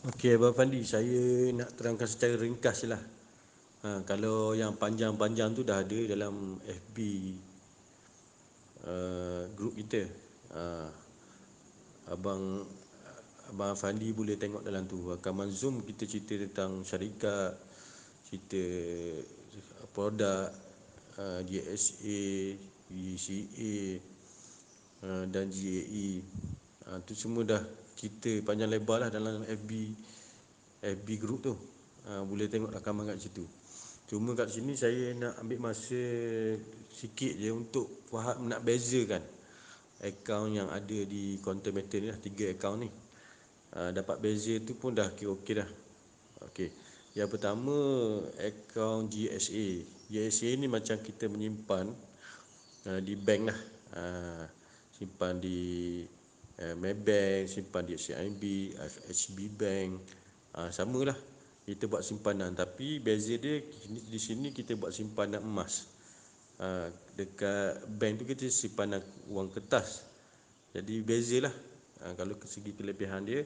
Okey, Abang Fandi, saya nak terangkan secara ringkas je lah. Kalau yang panjang-panjang tu dah ada dalam FB group kita. Uh, abang Abang Fandi boleh tengok dalam tu. Rakaman Zoom kita cerita tentang syarikat, cerita produk, GSA, GCA, dan GAE. Tu semua dah kita panjang lebar lah dalam FB group tu. Boleh tengok rakaman kat situ. Cuma kat sini saya nak ambil masa sikit je untuk faham, nak bezakan akaun yang ada di Content Matter ni lah, 3 akaun ni. Dapat beza tu pun dah kira okey dah. Okey. Yang pertama, akaun GSA. GSA ni macam kita menyimpan di bank lah. Simpan di Maybank, simpan di CIMB, FHB Bank. Samalah. Kita buat simpanan, tapi beza dia di sini kita buat simpanan emas. Dekat bank tu kita simpanan wang kertas. Jadi bezalah. Kalau ke segi kelebihan dia,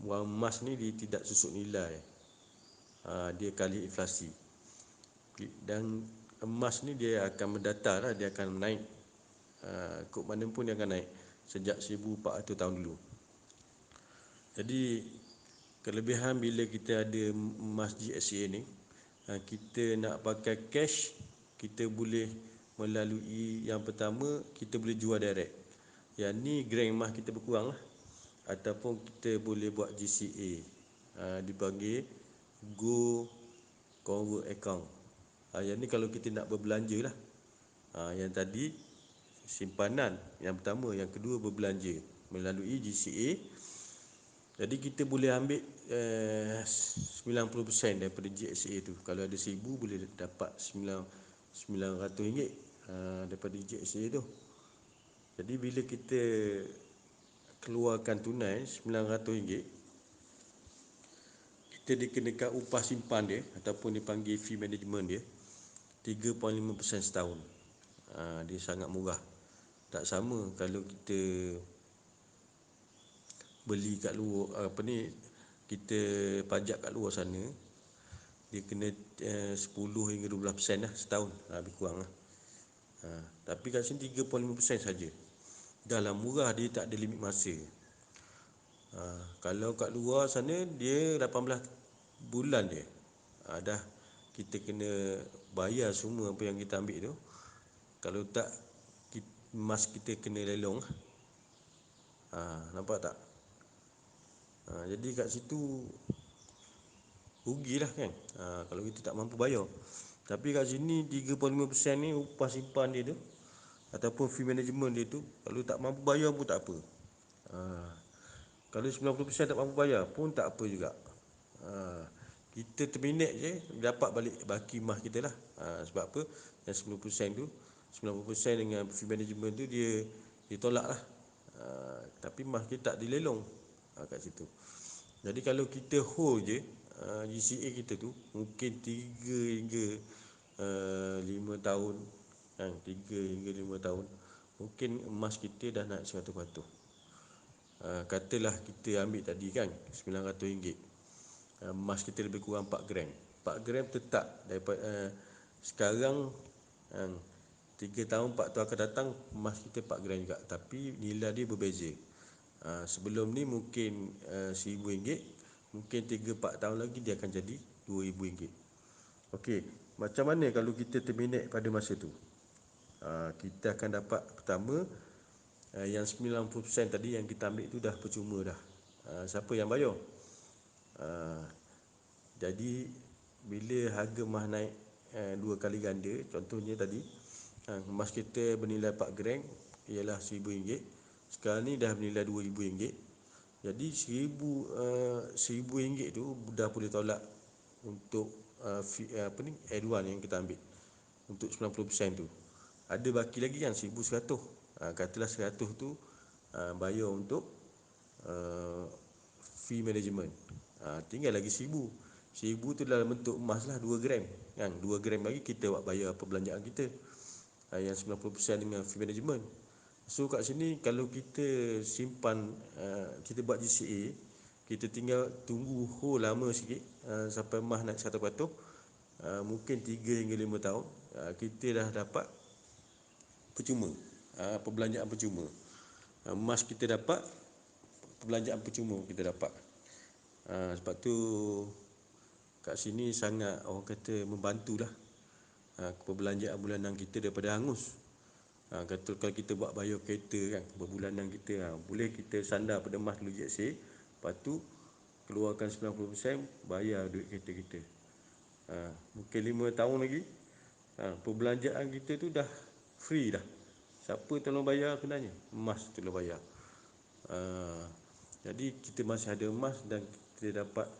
wang emas ni dia tidak susut nilai. Dia kali inflasi. Dan emas ni dia akan mendatar lah, dia akan naik. Kod mana pun dia akan naik sejak 1400 tahun dulu. Jadi kelebihan bila kita ada emas GSA ni, kita nak pakai cash, kita boleh melalui yang pertama, kita boleh jual direct. Yang ni gram emas kita berkurang lah. Ataupun kita boleh buat GCA, dipanggil Go Convert Account. Yang ni kalau kita nak berbelanja lah. Yang tadi simpanan yang pertama, yang kedua berbelanja melalui GCA. Jadi kita boleh ambil 90% daripada GSA tu. Kalau ada 1000 boleh dapat RM900 daripada GSA tu. Jadi bila kita keluarkan tunai RM900, kita dikenakan upah simpan dia ataupun dipanggil fee management dia 3.5% setahun. Dia sangat murah. Tak sama kalau kita beli kat luar, kita pajak kat luar sana, dia kena 10 hingga 12% lah setahun, lebih kurang lah. Tapi kat sini 3.5% saja. Dah lah murah, dia tak ada limit masa. Kalau kat luar sana dia 18 bulan je. Dah kita kena bayar semua apa yang kita ambil tu. Kalau tak, emas kita kena lelong. Nampak tak? Jadi kat situ rugilah kan, kalau kita tak mampu bayar. Tapi kat sini 3.5% ni upah simpan dia tu ataupun fee management dia tu, kalau tak mampu bayar pun tak apa. Kalau 90% tak mampu bayar pun tak apa juga. Kita terminate je, dapat balik baki emas kita lah. Sebab apa? Yang 10% tu, 90% dengan fee management tu dia tolak lah. Tapi emas kita tak dilelong kat situ. Jadi kalau kita hold je GCA kita tu, mungkin 3 hingga 5 tahun kan, 3 hingga 5 tahun, mungkin emas kita dah naik 100%. Katalah kita ambil tadi kan RM900, emas kita lebih kurang 4 gram. 4 gram tetap daripada sekarang 3 tahun 4 tahun akan datang emas kita 4 gram juga, tapi nilai dia berbeza. Sebelum ni mungkin RM1000, mungkin 3-4 tahun lagi dia akan jadi RM2000. Okey, macam mana kalau kita terminate pada masa tu? Kita akan dapat pertama, yang 90% tadi yang kita ambil tu dah percuma dah. Siapa yang bayar? Jadi bila harga emas naik 2 kali ganda, contohnya tadi emas kita bernilai 4 gram ialah RM1000, sekarang ni dah bernilai RM2000. Jadi RM1000 tu dah boleh tolak untuk add-on yang kita ambil untuk 90% tu. Ada baki lagi kan RM1100. Katalah RM100 tu bayar untuk fee management. Tinggal lagi RM1000. RM1000 tu dalam bentuk emas lah, 2 gram kan. 2 gram lagi kita buat bayar perbelanjaan kita, yang 90% dengan fee management. So kat sini kalau kita simpan, kita buat GCA, kita tinggal tunggu lama sikit, sampai emas naik 100%, mungkin 3 hingga 5 tahun, kita dah dapat percuma, perbelanjaan percuma. Emas kita dapat, perbelanjaan percuma kita dapat. Sebab tu kat sini sangat orang kata membantulah, perbelanjaan bulanan kita daripada hangus. Kata kalau kita buat bayar kereta kan, berbulanan kita, boleh kita sandar pada emas dulu GSA, lepas tu keluarkan 90%, bayar duit kereta kita. Mungkin 5 tahun lagi, perbelanjaan kita tu dah free dah. Siapa tolong bayar sebenarnya? Emas tolong bayar. Jadi kita masih ada emas dan kita dapat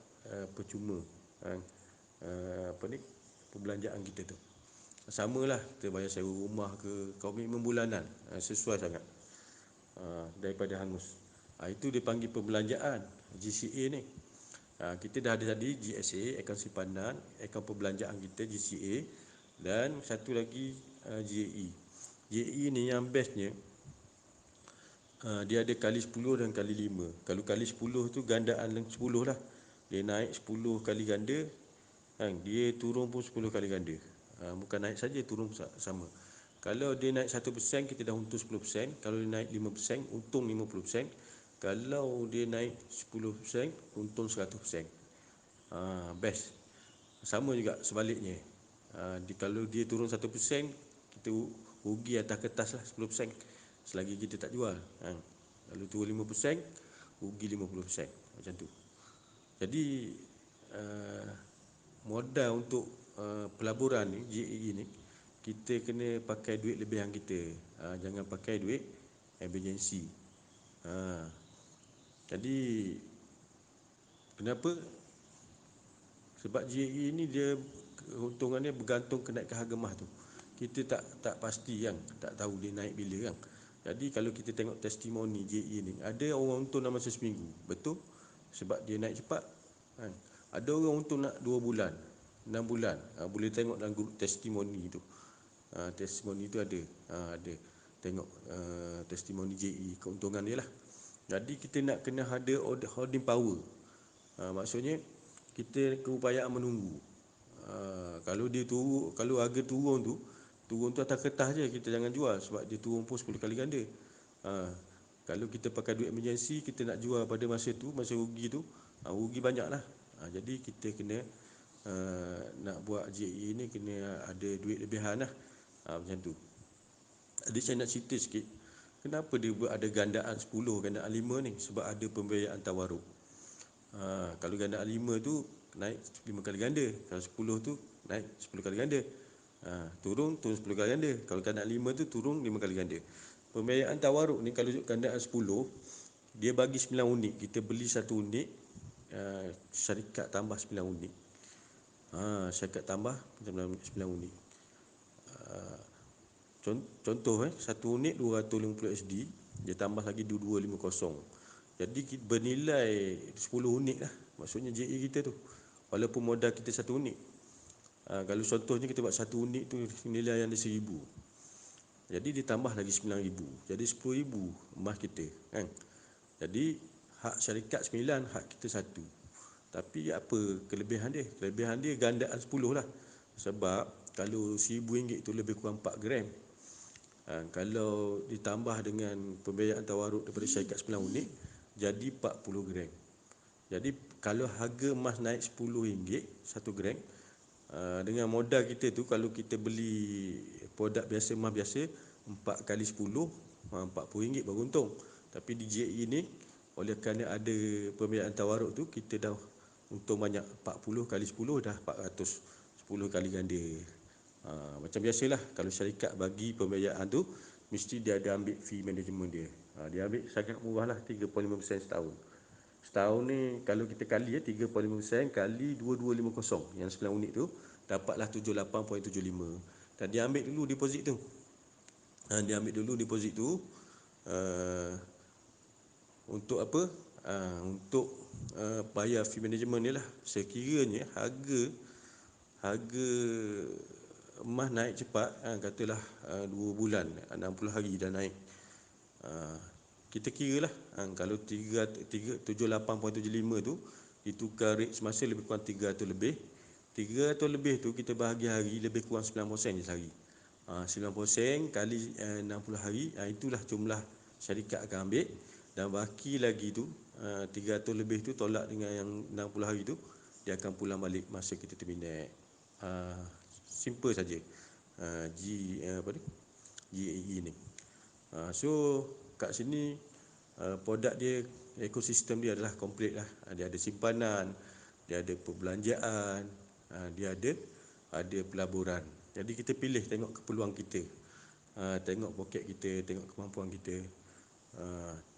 percuma, perbelanjaan kita tu. Samalah kita bayar sewa rumah ke, komitmen bulanan, sesuai sangat, daripada hangus. Itu dipanggil perbelanjaan GCA ni. Kita dah ada tadi GSA, akaun simpanan, akaun perbelanjaan kita GCA, dan satu lagi JE. JE ni yang bestnya, dia ada kali 10 dan kali 5. Kalau kali 10 tu gandaan 10 lah. Dia naik 10 kali ganda, kan, dia turun pun 10 kali ganda. Bukan naik saja, turun sama. Kalau dia naik 1%, kita dah untung 10%. Kalau dia naik 5%, untung 50%. Kalau dia naik 10%, untung 100%. Best. Sama juga sebaliknya. Kalau dia turun 1%, kita rugi atas kertas lah 10%, selagi kita tak jual. Kalau turun 5%, rugi 50%. Macam tu. Jadi modal untuk pelaburan ni, JE ni, kita kena pakai duit lebihan kita. Jangan pakai duit emergency. Jadi kenapa? Sebab JE ni dia keuntungannya bergantung kenaikan harga emas tu. Kita tak pasti kan, tak tahu dia naik bila kan. Jadi kalau kita tengok testimoni JE ni, ada orang untung dalam masa seminggu, betul? Sebab dia naik cepat, kan? Ada orang untung nak 2 bulan, 6 bulan. Boleh tengok dalam grup testimoni tu. Testimoni tu ada. Tengok testimoni JE, keuntungan dia lah. Jadi kita nak kena ada holding power. Maksudnya kita keupayaan menunggu. Kalau dia turun, kalau harga turun tu atas kertas je, kita jangan jual, sebab dia turun pun 10 kali ganda. Kalau kita pakai duit emergency, kita nak jual pada masa tu, masa rugi tu, rugi banyak lah. Jadi kita kena nak buat JE ni kena ada duit lebihan lah. Macam tu. Jadi saya nak cerita sikit, kenapa dia buat ada gandaan 10, gandaan 5 ni? Sebab ada pembiayaan tawaruk. Kalau gandaan 5 tu naik 5 kali ganda, kalau 10 tu naik 10 kali ganda. Turun 10 kali ganda. Kalau gandaan 5 tu turun 5 kali ganda. Pembiayaan tawaruk ni kalau gandaan 10, dia bagi 9 unit. Kita beli 1 unit, syarikat tambah 9 unit. Syarikat tambah 9 unit. Contoh, 1 unit 250 SD, dia tambah lagi 2250. Jadi bernilai 10 unit lah, maksudnya JE kita tu, walaupun modal kita 1 unit. Kalau contohnya kita buat 1 unit tu nilai yang ada 1000, jadi ditambah lagi 9000, jadi 10000 emas kita, kan. Jadi hak syarikat 9, hak kita 1. Tapi apa kelebihan dia? Kelebihan dia gandaan 10 lah. Sebab kalau RM1000 tu lebih kurang 4 gram. Kalau ditambah dengan pembiayaan tawaruk daripada syarikat 9 unit, jadi 40 gram. Jadi kalau harga emas naik RM10 1 gram, dengan modal kita tu, kalau kita beli produk biasa, emas biasa, 4 kali 10, RM40 baru untung. Tapi di JE ni, oleh kerana ada pembiayaan tawaruk tu, kita dah untung banyak. 40 kali 10 dah 400, 10 kali ganda. Macam biasalah, kalau syarikat bagi pembiayaan tu, mesti dia ada ambil fee management dia. Dia ambil sangat murah lah, 3.5% setahun. Setahun ni kalau kita kali 3.5% kali 2250, yang 9 unit tu, dapatlah 78.75. Dan dia ambil dulu deposit tu. Dia ambil dulu deposit tu untuk apa? Untuk bayar fee management ni lah. Sekiranya harga emas naik cepat, katalah 2 bulan, 60 hari dah naik, kita kira lah, kalau 78.75 tu ditukar rate semasa lebih kurang 300 lebih. 300 lebih tu kita bahagi hari lebih kurang 9% je sehari. 9% kali 60 hari, itulah jumlah syarikat akan ambil, dan baki lagi tu 300 lebih tu tolak dengan yang 60 hari tu, dia akan pulang balik masa kita terminate. Simple saja. Apa ni? GAE ni. So kat sini produk dia, ekosistem dia adalah komplit lah. Dia ada simpanan, dia ada perbelanjaan, dia ada pelaburan. Jadi kita pilih, tengok keperluan kita, tengok poket kita, tengok kemampuan kita.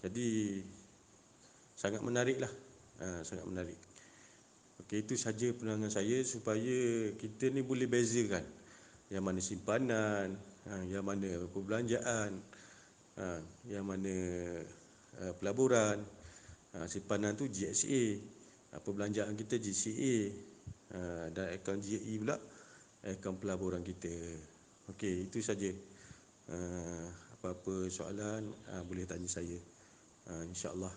Jadi sangat menarik lah, sangat menarik. Okey, itu saja penerangan saya supaya kita ni boleh bezakan yang mana simpanan, yang mana perbelanjaan, yang mana pelaburan. Simpanan tu GSA, perbelanjaan kita GCA, dan akaun GAE pula akaun pelaburan kita. Okey, itu saja. Apa-apa soalan boleh tanya saya, insya-Allah.